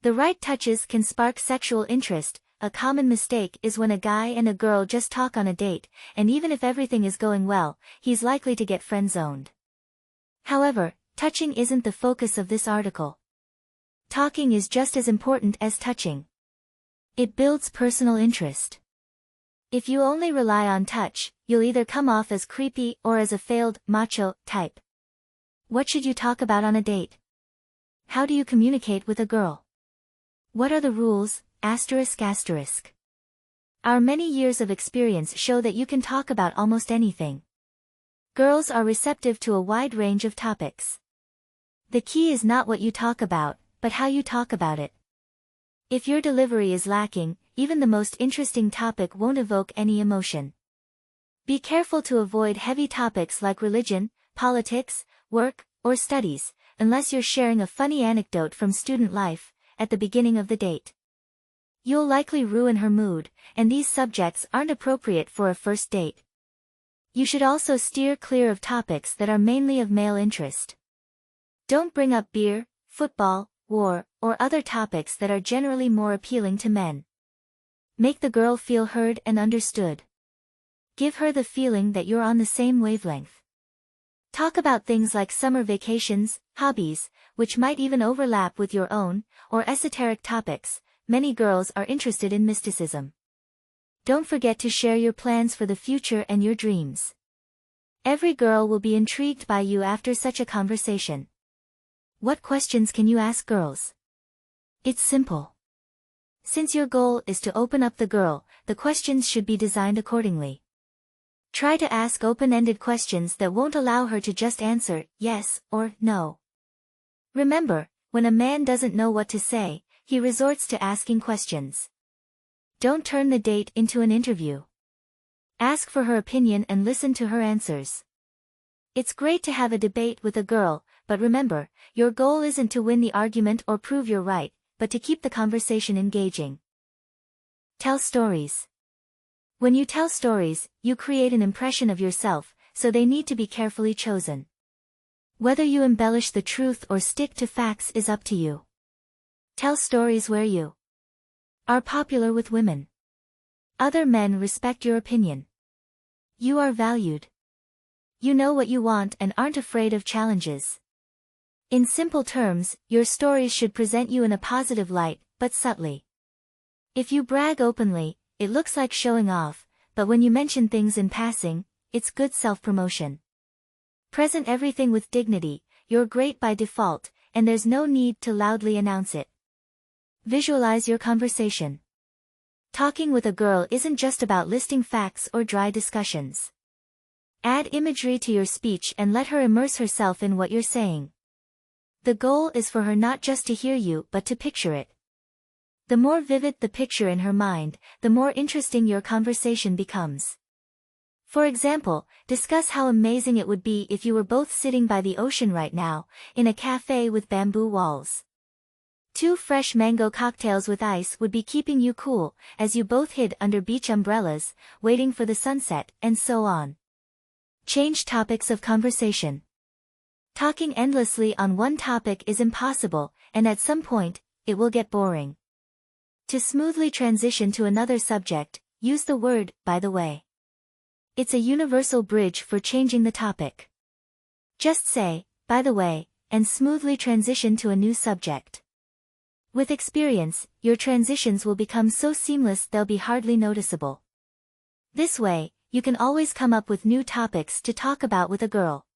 The right touches can spark sexual interest. A common mistake is when a guy and a girl just talk on a date, and even if everything is going well, he's likely to get friend-zoned. However, touching isn't the focus of this article. Talking is just as important as touching. It builds personal interest. If you only rely on touch, you'll either come off as creepy or as a failed, macho type. What should you talk about on a date? How do you communicate with a girl? What are the rules? Our many years of experience show that you can talk about almost anything. Girls are receptive to a wide range of topics. The key is not what you talk about, but how you talk about it. If your delivery is lacking, even the most interesting topic won't evoke any emotion. Be careful to avoid heavy topics like religion, politics, work, or studies, unless you're sharing a funny anecdote from student life at the beginning of the date. You'll likely ruin her mood, and these subjects aren't appropriate for a first date. You should also steer clear of topics that are mainly of male interest. Don't bring up beer, football, war, or other topics that are generally more appealing to men. Make the girl feel heard and understood. Give her the feeling that you're on the same wavelength. Talk about things like summer vacations, hobbies, which might even overlap with your own, or esoteric topics. Many girls are interested in mysticism. Don't forget to share your plans for the future and your dreams. Every girl will be intrigued by you after such a conversation. What questions can you ask girls? It's simple. Since your goal is to open up the girl, the questions should be designed accordingly. Try to ask open-ended questions that won't allow her to just answer yes or no. Remember, when a man doesn't know what to say, he resorts to asking questions. Don't turn the date into an interview. Ask for her opinion and listen to her answers. It's great to have a debate with a girl, but remember, your goal isn't to win the argument or prove you're right, but to keep the conversation engaging. Tell stories. When you tell stories, you create an impression of yourself, so they need to be carefully chosen. Whether you embellish the truth or stick to facts is up to you. Tell stories where you are popular with women. Other men respect your opinion. You are valued. You know what you want and aren't afraid of challenges. In simple terms, your stories should present you in a positive light, but subtly. If you brag openly, it looks like showing off, but when you mention things in passing, it's good self-promotion. Present everything with dignity. You're great by default, and there's no need to loudly announce it. Visualize your conversation. Talking with a girl isn't just about listing facts or dry discussions. Add imagery to your speech and let her immerse herself in what you're saying. The goal is for her not just to hear you but to picture it. The more vivid the picture in her mind, the more interesting your conversation becomes. For example, discuss how amazing it would be if you were both sitting by the ocean right now, in a cafe with bamboo walls. 2 fresh mango cocktails with ice would be keeping you cool, as you both hid under beach umbrellas, waiting for the sunset, and so on. Change topics of conversation. Talking endlessly on one topic is impossible, and at some point, it will get boring. To smoothly transition to another subject, use the word, by the way. It's a universal bridge for changing the topic. Just say, by the way, and smoothly transition to a new subject. With experience, your transitions will become so seamless they'll be hardly noticeable. This way, you can always come up with new topics to talk about with a girl.